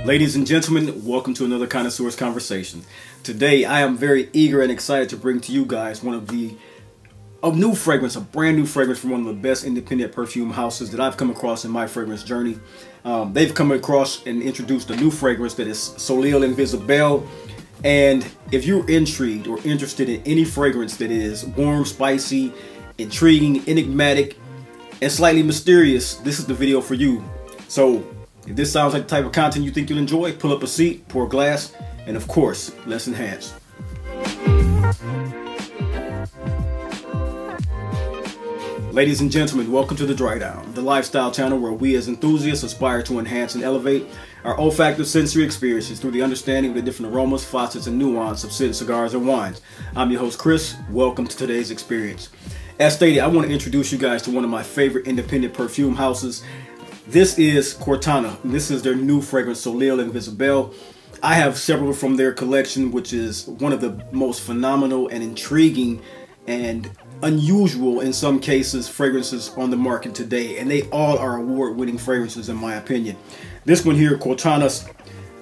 Ladies and gentlemen, welcome to another Connoisseur's Conversation. Today, I am very eager and excited to bring to you guys a new fragrance, a brand new fragrance from one of the best independent perfume houses that I've come across in my fragrance journey. They've come across and introduced a new fragrance that is Soleil Invisible. And if you're intrigued or interested in any fragrance that is warm, spicy, intriguing, enigmatic, and slightly mysterious, this is the video for you. So if this sounds like the type of content you think you'll enjoy, pull up a seat, pour a glass, and of course, let's enhance. Ladies and gentlemen, welcome to The Dry Down, the lifestyle channel where we as enthusiasts aspire to enhance and elevate our olfactive sensory experiences through the understanding of the different aromas, facets, and nuance of scent, cigars, and wines. I'm your host, Chris. Welcome to today's experience. As stated, I want to introduce you guys to one of my favorite independent perfume houses. This is Quartana. This is their new fragrance, Soleil Invisible. I have several from their collection, which is one of the most phenomenal and intriguing and unusual, in some cases, fragrances on the market today. And they all are award-winning fragrances, in my opinion. This one here, Quartana's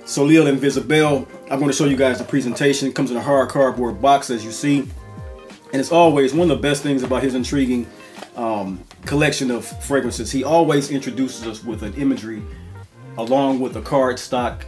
Soleil Invisible. I'm going to show you guys the presentation. It comes in a hard cardboard box, as you see. And it's always one of the best things about his intriguing collection of fragrances. He always introduces us with an imagery along with a cardstock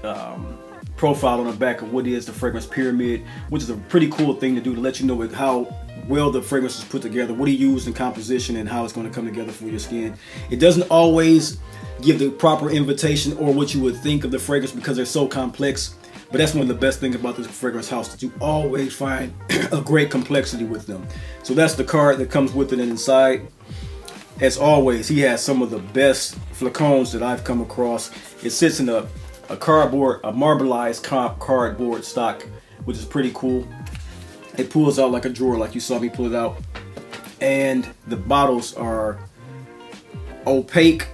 profile on the back of what is the fragrance pyramid, which is a pretty cool thing to do to let you know how well the fragrance is put together, what he used in composition, and how it's going to come together for your skin. It doesn't always give the proper invitation or what you would think of the fragrance because they're so complex, but that's one of the best things about this fragrance house, that you always find a great complexity with them. So that's the card that comes with it, and inside, as always, he has some of the best flacons that I've come across. It sits in a marbleized cardboard stock, which is pretty cool. It pulls out like a drawer, like you saw me pull it out. And the bottles are opaque.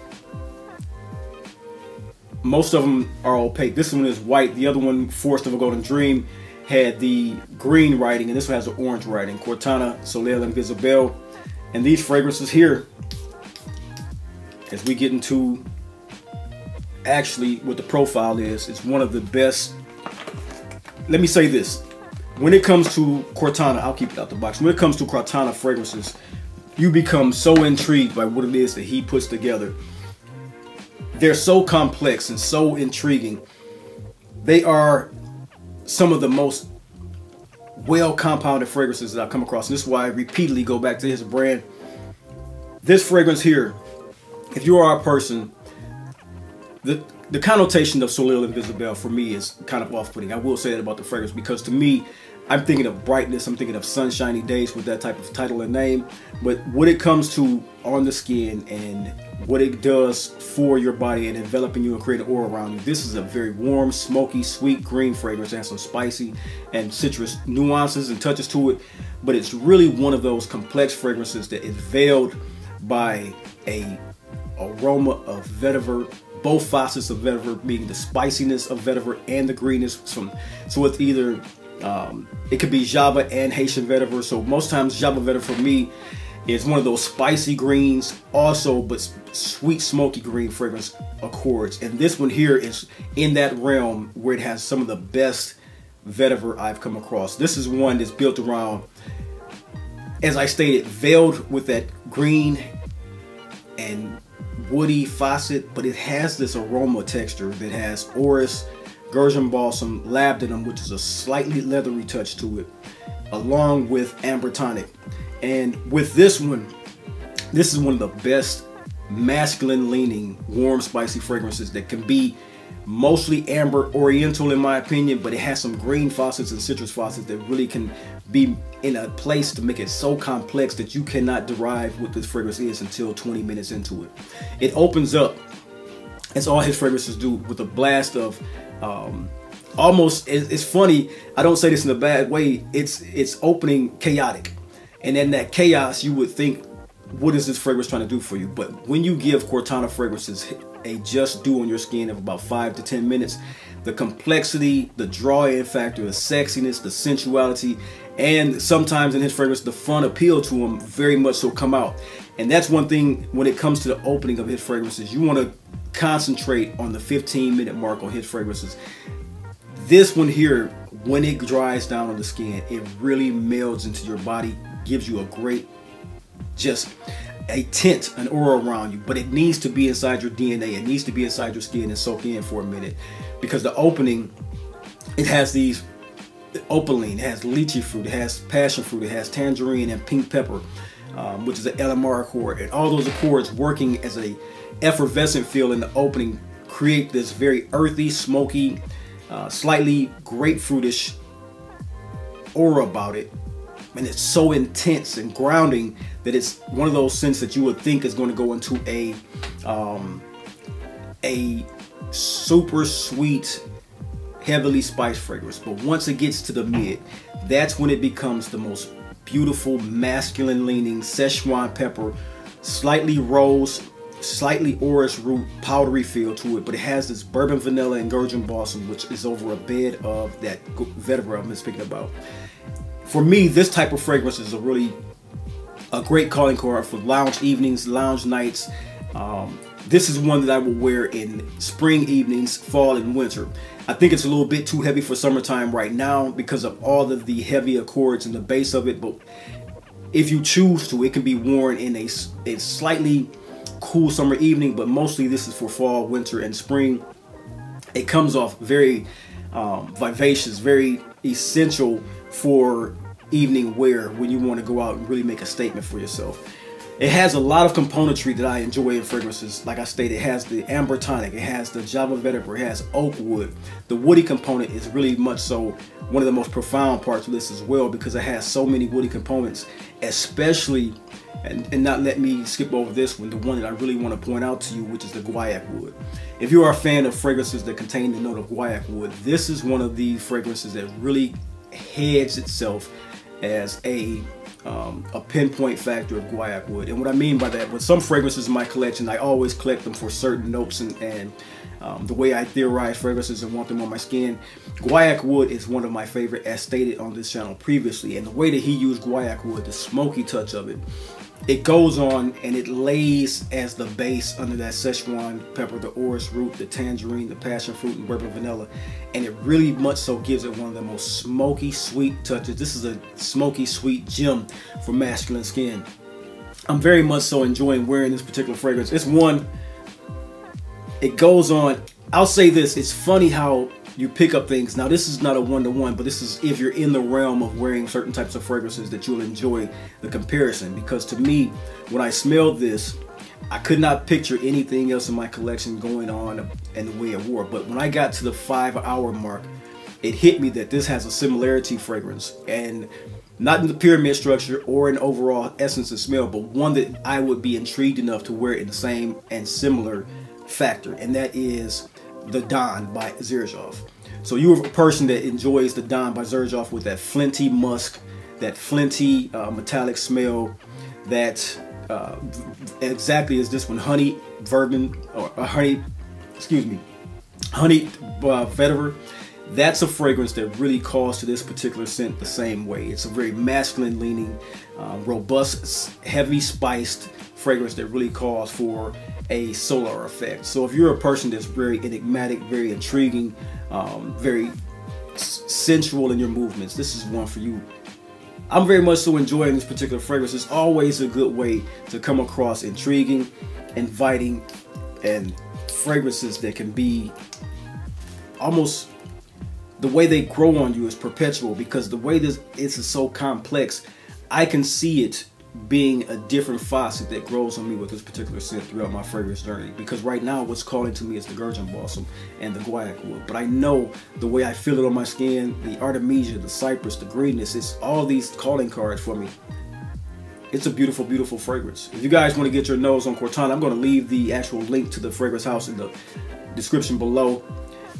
Most of them are opaque. This one is white. The other one, Forest of a Golden Dream, had the green writing, and this one has the orange writing. Quartana Soleil Invisible. And these fragrances here, as we get into actually what the profile is, it's one of the best. Let me say this. When it comes to Quartana, I'll keep it out the box. When it comes to Quartana fragrances, you become so intrigued by what it is that he puts together. They're so complex and so intriguing. They are some of the most well compounded fragrances that I've come across. And this is why I repeatedly go back to his brand. This fragrance here, if you are a person, the connotation of Soleil Invisible for me is kind of off-putting. I will say that about the fragrance, because to me, I'm thinking of brightness, I'm thinking of sunshiny days with that type of title and name. But when it comes to on the skin and what it does for your body and enveloping you and creating an aura around you, this is a very warm, smoky, sweet green fragrance that has some spicy and citrus nuances and touches to it. But it's really one of those complex fragrances that is veiled by a aroma of vetiver, both facets of vetiver, meaning the spiciness of vetiver and the greenness. So it's either it could be Java and Haitian vetiver. So most times Java vetiver for me is one of those spicy greens also, but sweet smoky green fragrance accords. And this one here is in that realm where it has some of the best vetiver I've come across. This is one that's built around, as I stated, veiled with that green and woody facet, but it has this aroma texture that has orris, Gurkhan balsam, labdanum, which is a slightly leathery touch to it, along with amber tonic. And with this one, this is one of the best masculine leaning warm spicy fragrances that can be mostly amber oriental in my opinion, but it has some green facets and citrus facets that really can be in a place to make it so complex that you cannot derive what this fragrance is until 20 minutes into it. It opens up, as all his fragrances do, with a blast of almost, it's funny, I don't say this in a bad way, it's opening chaotic. And in that chaos, you would think, what is this fragrance trying to do for you? But when you give Quartana fragrances a just do on your skin of about 5 to 10 minutes, the complexity, the draw-in factor, the sexiness, the sensuality, and sometimes in his fragrance, the fun appeal to him very much so come out. And that's one thing when it comes to the opening of his fragrances. You want to concentrate on the 15-minute mark on his fragrances. This one here, when it dries down on the skin, it really melds into your body, gives you a great, just a tint, an aura around you. But it needs to be inside your DNA. It needs to be inside your skin and soak in for a minute, because the opening, it has these opaline, it has lychee fruit, it has passion fruit, it has tangerine and pink pepper, which is an LMR accord, and all those accords working as a effervescent feel in the opening create this very earthy, smoky, slightly grapefruitish aura about it. And it's so intense and grounding that it's one of those scents that you would think is going to go into a super sweet, heavily spiced fragrance. But once it gets to the mid, that's when it becomes the most beautiful, masculine leaning Szechuan pepper, slightly rose, slightly orris root, powdery feel to it. But it has this bourbon, vanilla, and gurgin balsam, which is over a bed of that vetiver I've been speaking about. For me, this type of fragrance is a great calling card for lounge evenings, lounge nights. This is one that I will wear in spring evenings, fall and winter. I think it's a little bit too heavy for summertime right now because of all of the heavy accords and the base of it. But if you choose to, it can be worn in a slightly cool summer evening, but mostly this is for fall, winter, and spring. It comes off very vivacious, very essential for evening wear when you want to go out and really make a statement for yourself. It has a lot of componentry that I enjoy in fragrances. Like I stated, it has the amber tonic, it has the Java vetiver, it has oak wood. The woody component is really much so one of the most profound parts of this as well, because it has so many woody components, especially, and not let me skip over this one, the one that I really want to point out to you, which is the guaiac wood. If you are a fan of fragrances that contain the note of guaiac wood, this is one of the fragrances that really heads itself as a pinpoint factor of guaiac wood. And what I mean by that, with some fragrances in my collection, I always collect them for certain notes and the way I theorize fragrances and want them on my skin. Guaiac wood is one of my favorite, as stated on this channel previously. And the way that he used guaiac wood, the smoky touch of it, it goes on and it lays as the base under that Szechuan pepper, the orris root, the tangerine, the passion fruit, and bourbon vanilla. And it really much so gives it one of the most smoky, sweet touches. This is a smoky, sweet gem for masculine skin. I'm very much so enjoying wearing this particular fragrance. It's one, it goes on. I'll say this, it's funny how you pick up things. Now, this is not a one-to-one, but this is if you're in the realm of wearing certain types of fragrances that you'll enjoy the comparison. Because to me, when I smelled this, I could not picture anything else in my collection going on and the way it wore. But when I got to the 5-hour mark, it hit me that this has a similarity fragrance, and not in the pyramid structure or in overall essence and smell, but one that I would be intrigued enough to wear in the same and similar factor, and that is the Dawn by Xerjoff. So you're a person that enjoys the Dawn by Xerjoff with that flinty musk, that flinty metallic smell, that exactly as this one, honey bourbon, or honey vetiver. That's a fragrance that really calls to this particular scent the same way. It's a very masculine leaning, robust, heavy spiced fragrance that really calls for a solar effect. So if you're a person that's very enigmatic, very intriguing, very sensual in your movements, this is one for you. I'm very much so enjoying this particular fragrance. It's always a good way to come across intriguing, inviting, and fragrances that can be almost, the way they grow on you is perpetual, because the way this is so complex, I can see it being a different faucet that grows on me with this particular scent throughout my fragrance journey. Because right now what's calling to me is the gurgin balsam and the guaiac wood, but I know the way I feel it on my skin, the artemisia, the cypress, the greenness, it's all these calling cards for me. It's a beautiful, beautiful fragrance. If you guys want to get your nose on Quartana, I'm going to leave the actual link to the fragrance house in the description below.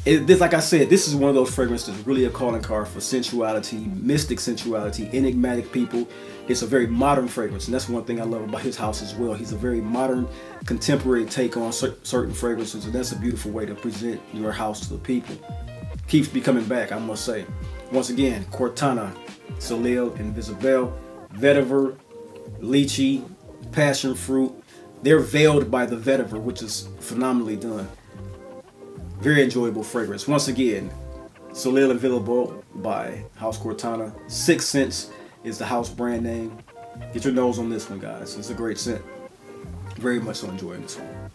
Like I said, this is one of those fragrances that's really a calling card for sensuality, mystic sensuality, enigmatic people. It's a very modern fragrance, and that's one thing I love about his house as well. He's a very modern, contemporary take on certain fragrances, and that's a beautiful way to present your house to the people. Keeps me coming back, I must say. Once again, Quartana, Soleil, and Visibel, vetiver, lychee, passion fruit, they're veiled by the vetiver, which is phenomenally done. Very enjoyable fragrance. Once again, Soleil available by House Quartana. 6 Scents is the house brand name. Get your nose on this one, guys. It's a great scent. Very much so enjoying this one.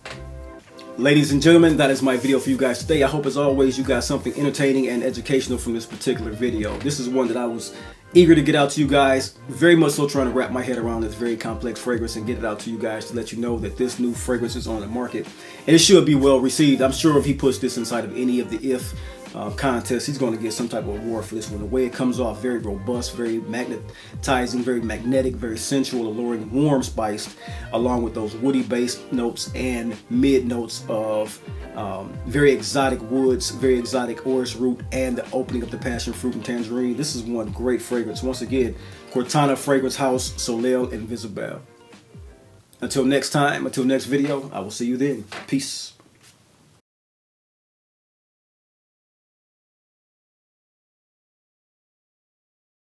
Ladies and gentlemen, that is my video for you guys today. I hope as always you got something entertaining and educational from this particular video. This is one that I was eager to get out to you guys. Very much so trying to wrap my head around this very complex fragrance and get it out to you guys to let you know that this new fragrance is on the market. And it should be well received. I'm sure if he puts this inside of any of the IF contest, he's going to get some type of award for this one. The way it comes off, very robust, very magnetizing, very magnetic, very sensual, alluring, warm spiced, along with those woody based notes and mid notes of very exotic woods, very exotic orris root, and the opening of the passion fruit and tangerine. This is one great fragrance. Once again, Quartana Fragrance House, Soleil Invisible. Until next time, until next video, I will see you then. Peace.